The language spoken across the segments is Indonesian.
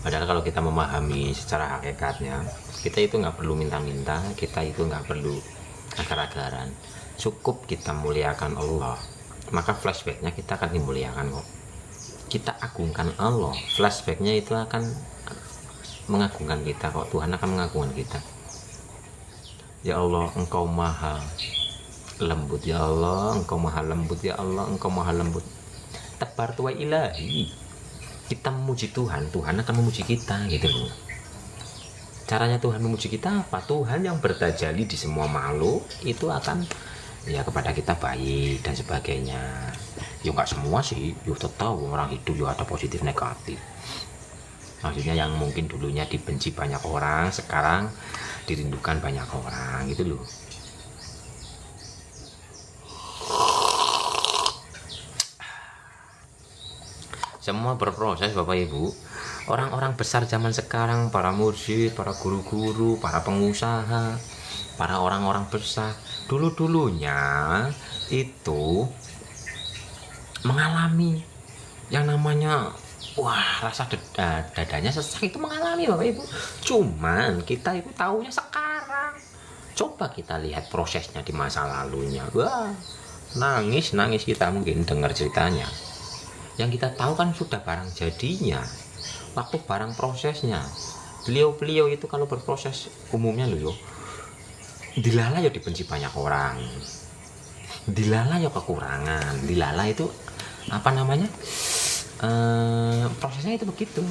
Padahal kalau kita memahami secara hakikatnya, kita itu nggak perlu minta-minta, kita itu nggak perlu agar-agaran. Cukup kita muliakan Allah, maka flashbacknya kita akan dimuliakan kok. Kita agungkan Allah, flashbacknya itu akan mengagungkan kita kok. Tuhan akan mengagungkan kita. Ya Allah, Engkau maha lembut. Ya Allah, Engkau maha lembut. Ya Allah, Engkau maha lembut. Tebar tua ilahi. Kita memuji Tuhan, Tuhan akan memuji kita, gitu loh. Caranya Tuhan memuji kita apa? Tuhan yang bertajali di semua makhluk itu akan ya kepada kita baik dan sebagainya. Ya nggak semua sih, ya tetap orang hidup ya ada positif negatif. Maksudnya yang mungkin dulunya dibenci banyak orang, sekarang dirindukan banyak orang, gitu loh. Semua berproses Bapak Ibu. Orang-orang besar zaman sekarang, para mursyid, para guru-guru, para pengusaha, para orang-orang besar, dulu-dulunya itu mengalami yang namanya rasa dadanya sesak, itu mengalami Bapak Ibu. Cuman kita itu taunya sekarang. Coba kita lihat prosesnya di masa lalunya. Nangis kita mungkin dengar ceritanya. Yang kita tahu kan sudah barang jadinya, waktu barang prosesnya. Beliau itu kalau berproses umumnya loh, dilala ya dibenci banyak orang, dilala ya kekurangan, dilala itu apa namanya, prosesnya itu begitu.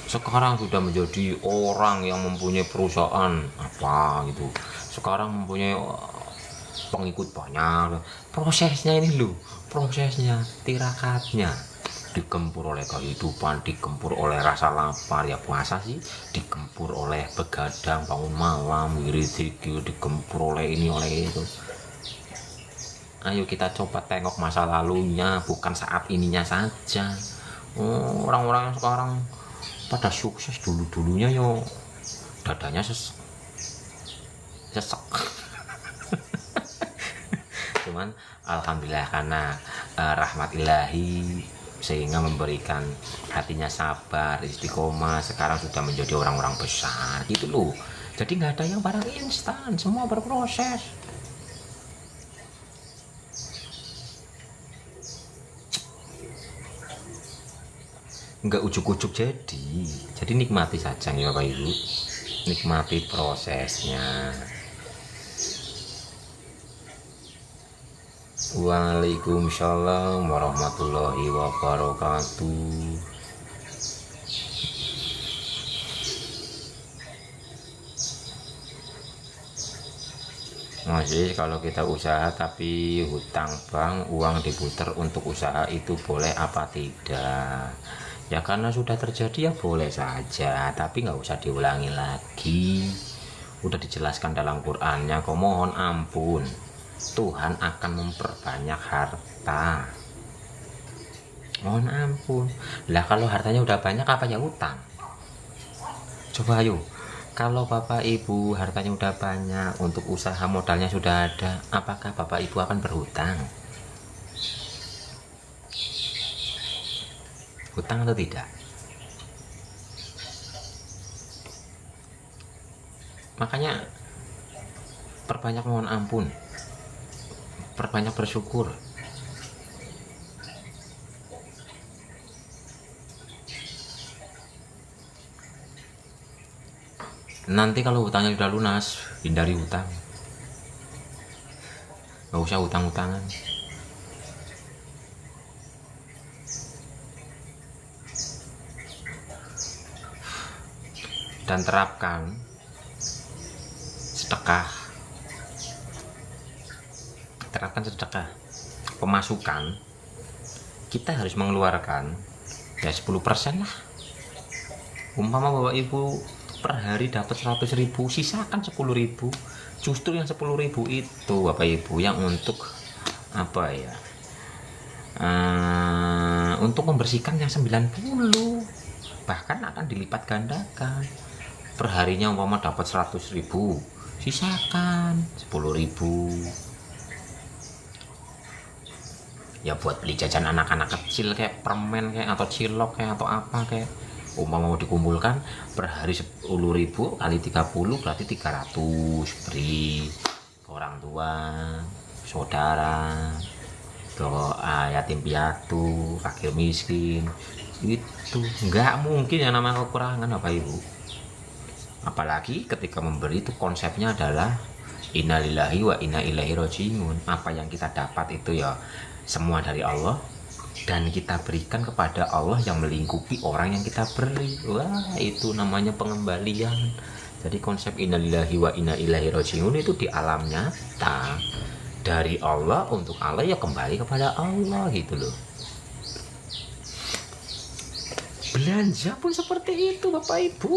Sekarang sudah menjadi orang yang mempunyai perusahaan apa gitu, sekarang mempunyai pengikut banyak. Prosesnya ini loh, prosesnya, tirakatnya digempur oleh kehidupan, digempur oleh rasa lapar, ya puasa sih, digempur oleh begadang, bangun malam, wirid, digempur oleh ini oleh itu. Ayo kita coba tengok masa lalunya, bukan saat ininya saja. Orang-orang yang sekarang pada sukses, dulunya yo dadanya sesek. Cuman alhamdulillah karena rahmat ilahi sehingga memberikan hatinya sabar, istiqomah, sekarang sudah menjadi orang-orang besar gitu loh. Jadi nggak ada yang barang instan, semua berproses. Nggak ujuk-ujuk jadi nikmati saja ya Bapak Ibu, nikmati prosesnya. Waalaikumsalam warahmatullahi wabarakatuh. Masih kalau kita usaha tapi hutang bank, uang diputar untuk usaha itu boleh apa tidak? Ya karena sudah terjadi ya boleh saja, tapi nggak usah diulangi lagi. Udah dijelaskan dalam Qur'annya kok, mohon ampun. Tuhan akan memperbanyak harta. Mohon ampun. Lah kalau hartanya udah banyak apa ya utang? Coba ayo. Kalau Bapak Ibu hartanya udah banyak, untuk usaha modalnya sudah ada, apakah Bapak Ibu akan berhutang? Hutang atau tidak? Makanya perbanyak mohon ampun, perbanyak bersyukur. Nanti kalau hutangnya sudah lunas, hindari hutang. Nggak usah hutang-hutangan. Dan terapkan sedekah. Pemasukan kita harus mengeluarkan ya 10% lah. Umpama Bapak Ibu per hari dapat 100.000, sisakan 10.000. Justru yang 10.000 itu Bapak Ibu yang untuk apa ya, untuk membersihkan yang 90, bahkan akan dilipat gandakan. Perharinya umpama dapat 100.000, sisakan 10.000 ya buat beli jajan anak-anak kecil, kayak permen kayak atau cilok kayak atau apa kayak Umpama mau dikumpulkan per hari 10.000 kali 30 berarti 300 beri ke orang tua, saudara, ke yatim piatu, fakir miskin. Itu nggak mungkin yang namanya kekurangan Bapak Ibu. Apalagi ketika memberi itu konsepnya adalah innalillahi wa inna ilaihi rajiun. Apa yang kita dapat itu ya semua dari Allah, dan kita berikan kepada Allah yang melingkupi orang yang kita beri. Wah, itu namanya pengembalian. Jadi konsep innalillahi wa inna ilaihi rajiun itu di alam nyata, dari Allah untuk Allah, ya kembali kepada Allah gitu loh. Belanja pun seperti itu Bapak Ibu.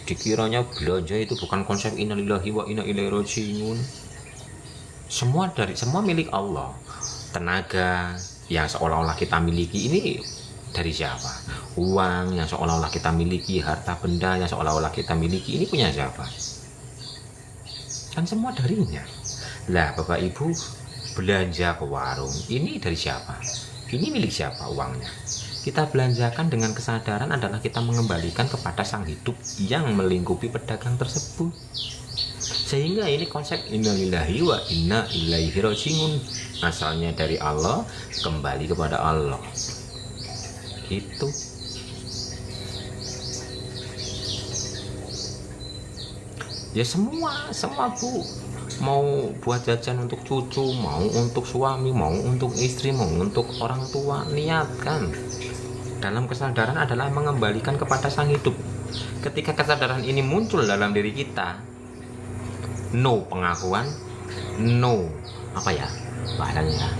Dikiranya belanja itu bukan konsep innalillahi wa inna ilaihi rajiun. Semua milik Allah. Tenaga yang seolah-olah kita miliki ini dari siapa? Uang yang seolah-olah kita miliki, harta benda yang seolah-olah kita miliki, ini punya siapa? Kan semua darinya. Lah Bapak Ibu belanja ke warung, ini dari siapa? Ini milik siapa uangnya? Kita belanjakan dengan kesadaran adalah kita mengembalikan kepada sang hidup yang melingkupi pedagang tersebut. Sehingga ini konsep innalillahi wa inna ilaihi rajiun, asalnya dari Allah, kembali kepada Allah. Gitu. Ya semua Bu, mau buat jajan untuk cucu, mau untuk suami, mau untuk istri, mau untuk orang tua, niatkan. Dalam kesadaran adalah mengembalikan kepada sang hidup. Ketika kesadaran ini muncul dalam diri kita, no pengakuan, no bahasanya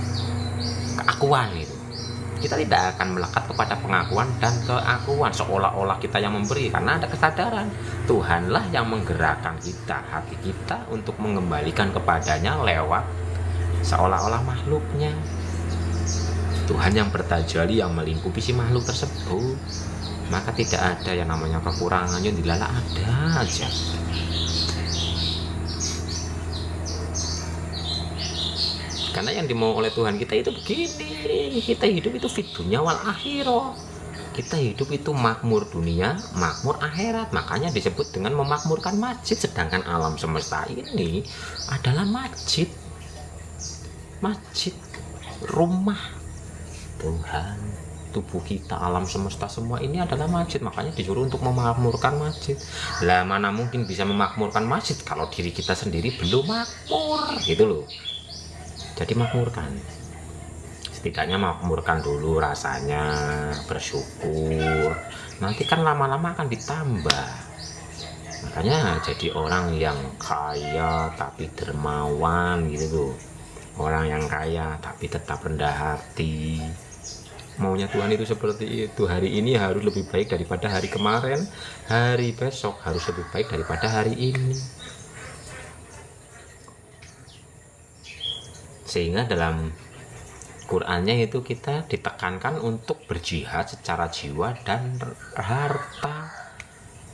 keakuan itu. Kita tidak akan melekat kepada pengakuan dan keakuan seolah-olah kita yang memberi, karena ada kesadaran Tuhanlah yang menggerakkan kita, hati kita untuk mengembalikan kepadanya lewat seolah-olah makhluknya. Tuhan yang bertajali yang melingkupi si makhluk tersebut. Maka tidak ada yang namanya kekurangannya, dilala ada aja. Karena yang dimau oleh Tuhan kita itu begini, kita hidup itu fid dunya wal akhirah. Kita hidup itu makmur dunia, makmur akhirat. Makanya disebut dengan memakmurkan masjid. Sedangkan alam semesta ini adalah masjid. Masjid, rumah Tuhan. Tubuh kita, alam semesta semua ini adalah masjid. Makanya disuruh untuk memakmurkan masjid. Lah mana mungkin bisa memakmurkan masjid kalau diri kita sendiri belum makmur, gitu loh. Jadi makmurkan, setidaknya makmurkan dulu rasanya, bersyukur, nanti kan lama-lama akan ditambah. Makanya jadi orang yang kaya tapi dermawan gitu loh. Orang yang kaya tapi tetap rendah hati. Maunya Tuhan itu seperti itu. Hari ini harus lebih baik daripada hari kemarin, hari besok harus lebih baik daripada hari ini. Sehingga dalam Qur'annya itu kita ditekankan untuk berjihad secara jiwa dan harta.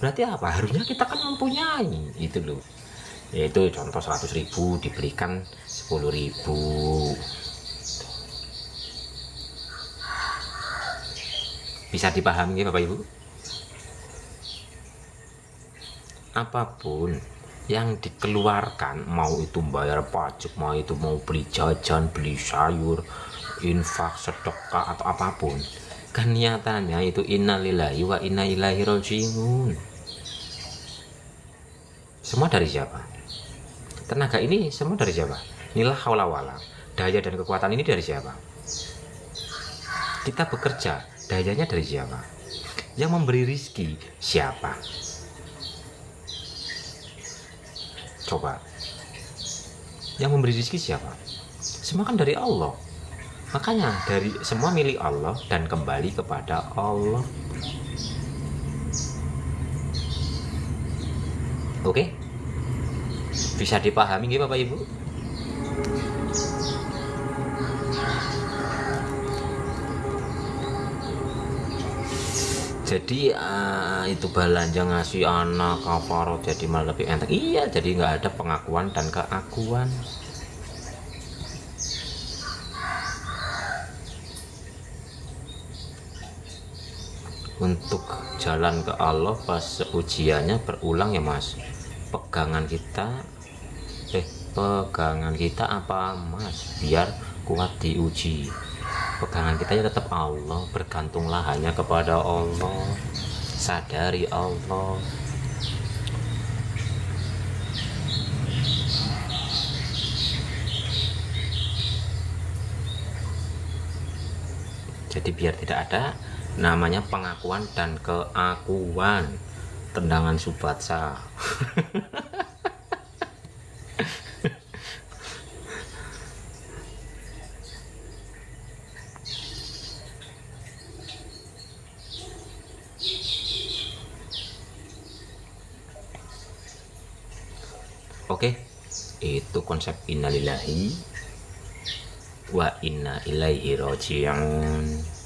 Berarti apa? Harusnya kita kan mempunyai itu loh. Yaitu contoh 100.000 diberikan 10.000. Bisa dipahami Bapak Ibu? Apapun yang dikeluarkan, mau itu bayar pajak, mau itu mau beli jajan, beli sayur, infak, sedekah atau apapun, kan niatannya itu innalillahi wa inna ilaihi rajiun. Semua dari siapa? Tenaga ini semua dari siapa? Inilah haula wala. Daya dan kekuatan ini dari siapa? Kita bekerja, dayanya dari siapa? Yang memberi rizki siapa? Coba, yang memberi rezeki siapa? Semua kan dari Allah. Makanya dari semua milik Allah dan kembali kepada Allah. Oke? Bisa dipahami nggih Bapak Ibu? Jadi itu belanja ngasih anak kafarat jadi malah lebih enteng. Iya, jadi nggak ada pengakuan dan keakuan. Untuk jalan ke Allah pas ujiannya berulang ya mas. Pegangan kita apa mas, biar kuat diuji. Pegangan kita ya tetap Allah, bergantunglah hanya kepada Allah, sadari Allah. Jadi biar tidak ada namanya pengakuan dan keakuan. Tendangan Subatsa. Oke, itu konsep innalillahi wa inna ilaihi raji'un.